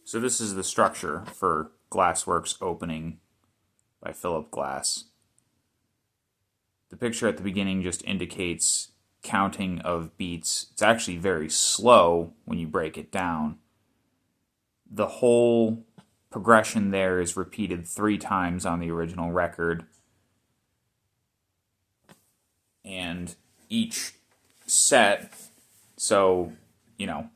So this is the structure for Glassworks Opening by Philip Glass. The picture at the beginning just indicates counting of beats. It's actually very slow when you break it down. The whole progression there is repeated 3 times on the original record. And each set, so, you know,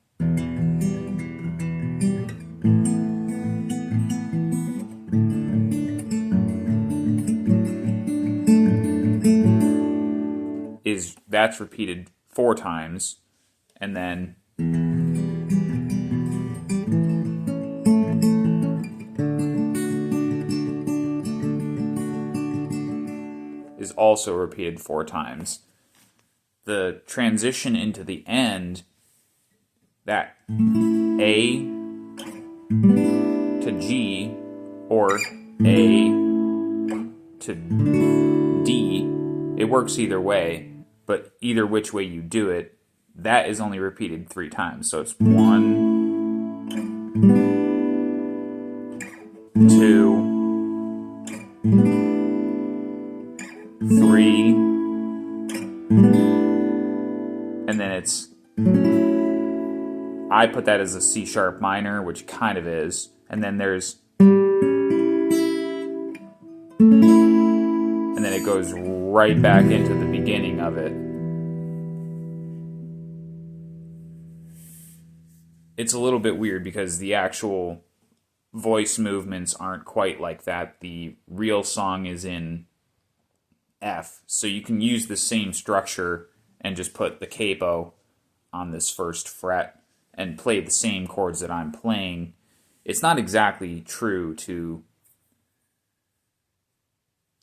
that's repeated 4 times, and then is also repeated 4 times. The transition into the end, that A to G or A to D, it works either way, but either which way you do it, that is only repeated 3 times. So it's 1, 2, 3, and then it's, I put that as a C sharp minor, which kind of is, and then there's, and then it goes right back into the beginning of it. It's a little bit weird because the actual voice movements aren't quite like that. The real song is in F, so you can use the same structure and just put the capo on this first fret and play the same chords that I'm playing. It's not exactly true to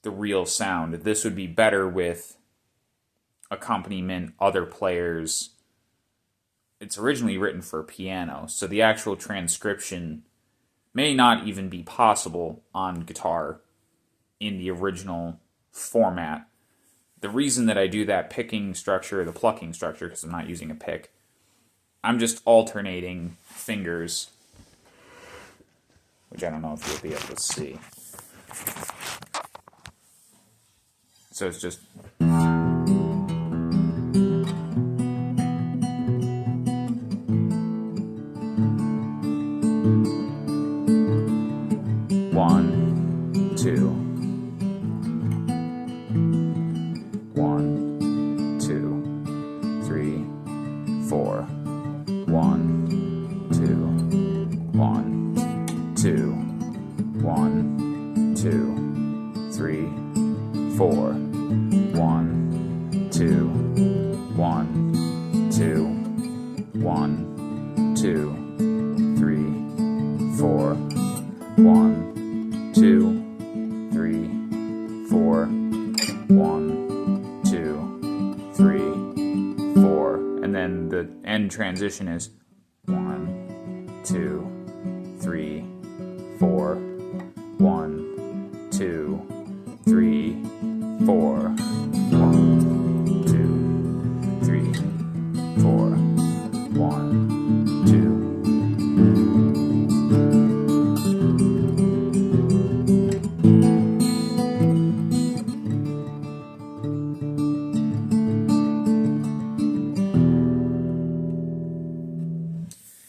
the real sound. This would be better with accompaniment, other players. It's originally written for piano, so the actual transcription may not even be possible on guitar in the original format. The reason that I do that picking structure, the plucking structure, because I'm not using a pick, I'm just alternating fingers, which I don't know if you'll be able to see. So it's just... One, two. 1, 2, 3, 4. 1, 2, 1, 2, 1, 2, 3, 4. 1, 2, 1, 2, 1, 2, 3, 4. 1, 2, 3, 4. 1, 2, 3, 4. And then the end transition is 1, 2, 3, 4. 1, 2, 3, 4. 1, 2, 3, 4. 1, 2.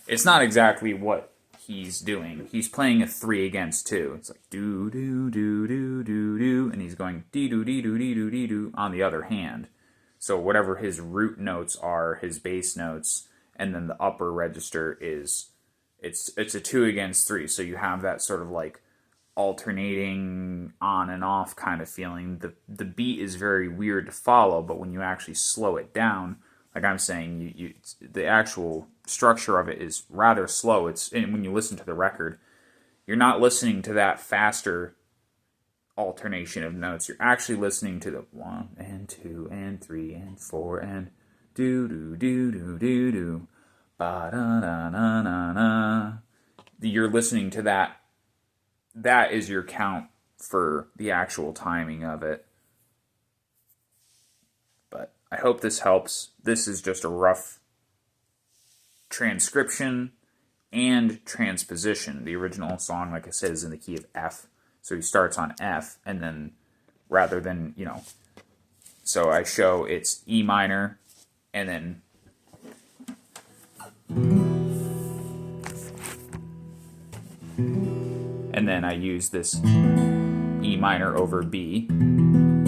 It's not exactly what he's doing. He's playing a 3 against 2. It's like do do do do do do, and he's going dee doo dee doo dee doo dee doo on the other hand. So whatever his root notes are, his bass notes, and then the upper register is it's a 2 against 3. So you have that sort of like alternating on and off kind of feeling. The beat is very weird to follow, but when you actually slow it down, like I'm saying, you the actual structure of it is rather slow. And when you listen to the record, you're not listening to that faster alternation of notes. You're actually listening to the 1 and 2 and 3 and 4 and do do do do do do ba da da na na na. You're listening to that. That is your count for the actual timing of it. But I hope this helps. This is just a rough transcription and transposition. The original song, like I said, is in the key of F. So he starts on F, and then rather than, so I show it's E minor, and then I use this E minor over B, and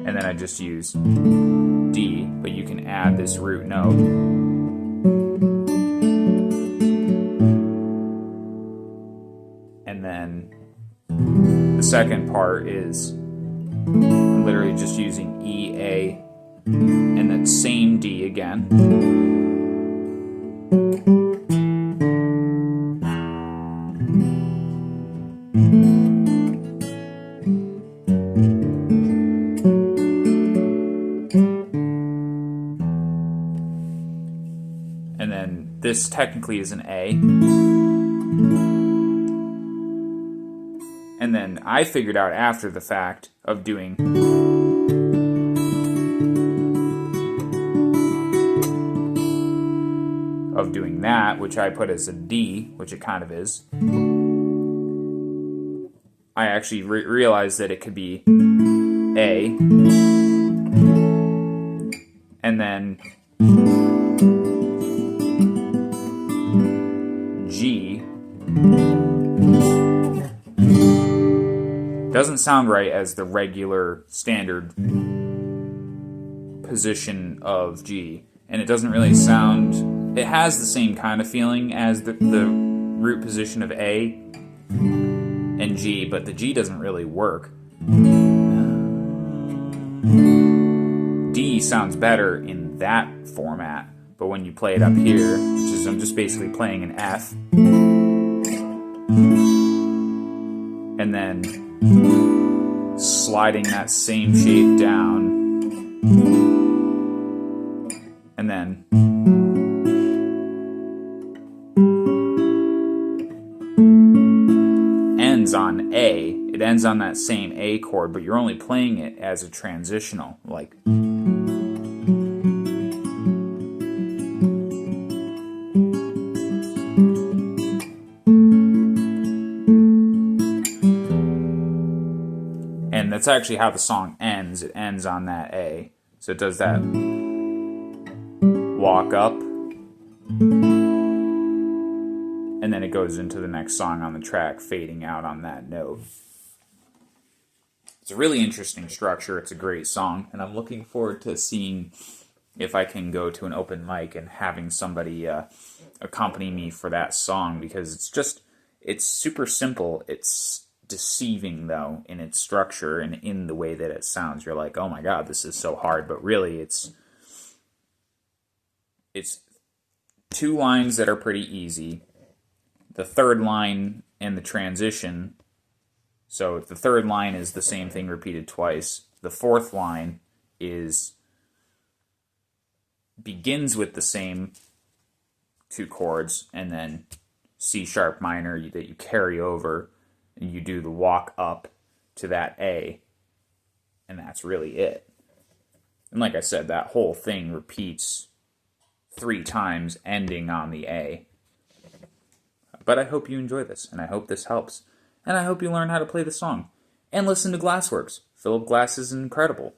then I just use D, but you can add this root note. And then the second part is I'm literally just using E, A, and that same D again. And then this technically is an A. And then I figured out after the fact of doing that, which I put as a D, which it kind of is. I actually realized that it could be A, and then G. Doesn't sound right as the regular standard position of G, and it doesn't really sound, it has the same kind of feeling as the root position of A and G, but the G doesn't really work. D sounds better in that format, but when you play it up here, which is I'm just basically playing an F, and then sliding that same shape down, and then ends on A. It ends on that same A chord, but you're only playing it as a transitional, like. And that's actually how the song ends. It ends on that A. So it does that walk up, and then it goes into the next song on the track, fading out on that note. It's a really interesting structure. It's a great song, and I'm looking forward to seeing if I can go to an open mic and having somebody accompany me for that song, because it's super simple. It's deceiving, though, in its structure and in the way that it sounds. You're like, oh my god, this is so hard, but really it's two lines that are pretty easy. The third line and the transition. So if the third line is the same thing repeated twice, the fourth line begins with the same two chords, and then C sharp minor that you carry over, and you do the walk up to that A, and that's really it. And like I said, that whole thing repeats 3 times, ending on the A. But I hope you enjoy this, and I hope this helps, and I hope you learn how to play the song, and listen to Glassworks. Philip Glass is incredible.